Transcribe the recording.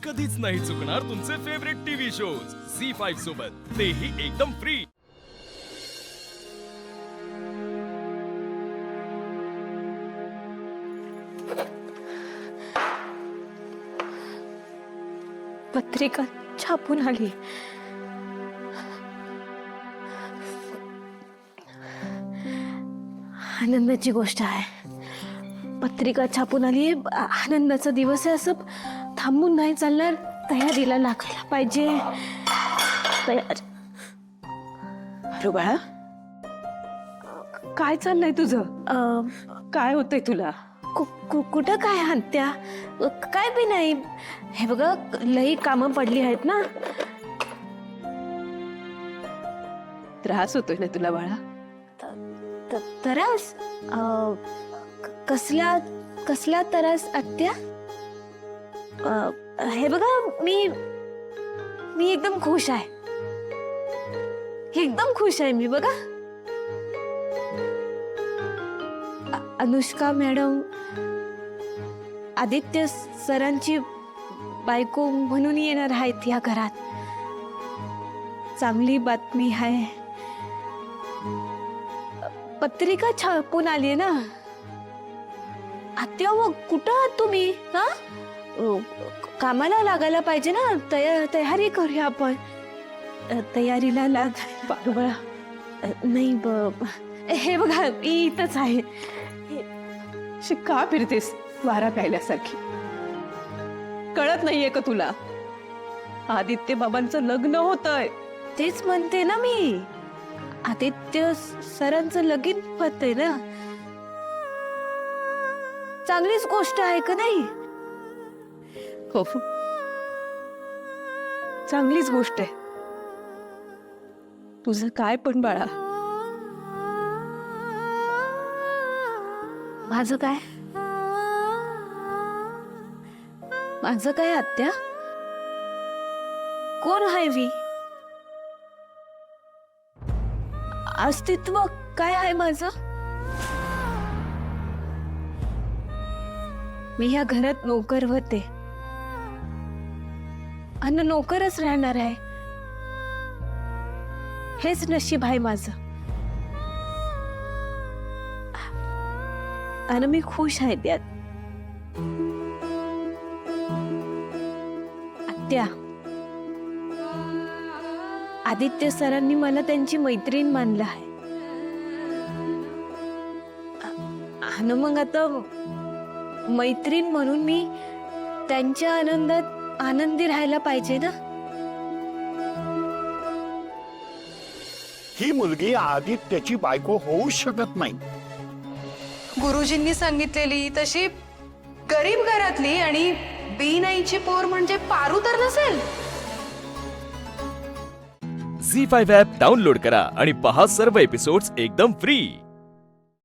कधीच नाही चुकणार तुमचे फेवरेट टीव्ही शोज झी5 सोबत, तेही एकदम फ्री। पत्रिका छापून आली। आनंदाची गोष्ट आहे। पत्रिका छापून आली, आनंदाचा दिवस आहे, असं थांबून नाही चालणार। तयारीला लागायला पाहिजे। तयार अरे बाळा, काय चाललंय तुझं? काय होतंय तुला? कुठं काय हत्या? काय बी नाही। हे बघा, लई कामं पडली आहेत ना। त्रास होतोय ना तुला बाळा? त्रास? कसला त्रास आत्या? हे बघा, मी एकदम खुश आहे। एकदम खुश आहे मी। बघा, अनुष्का मॅडम आदित्य सरांची बायको म्हणून येणार आहेत या घरात। चांगली बातमी आहे। पत्रिका छापून आली ना आत्या। मग कुठं आहात तुम्ही? हा, कामाला लागायला पाहिजे ना। तयारी करूया आपण। तयारीला लाग बाळा। नाही हे बघा, मी इथंच आहे। का फिरतेस वारा प्यायल्यासारखी? कळत नाहीये का तुला? आदित्य बाबांचं लग्न होतंय। तेच म्हणते ना मी। आदित्य सरांचं लगीन होतंय ना। चांगलीच गोष्ट आहे का नाही? हो, चांगलीच गोष्ट आहे। तुझं काय पण बाळा? माझं काय? माझं काय आत्या? कोण आहे मी? अस्तित्व काय आहे माझं? मी ह्या घरात नोकर होते आणि नोकरच राहणार आहे। हेच नशीब आहे माझं। आणि मी खुश आहे त्यात। आत्या, आदित्य सरांनी मला त्यांची मैत्रीण मानलं आहे। आणि मग आता मैत्रीण म्हणून मी त्यांच्या आनंदात आनंदी राहायला पाहिजे ना। ही मुलगी आदित्यची बायको होऊ शकत नाही। गुरुजींनी सांगितलेली तशी गरीब घरातली आणि बीनाईची पोर म्हणजे पारू तर नसेल। झी5 ॲप डाउनलोड करा आणि पहा सर्व एपिसोड्स एकदम फ्री।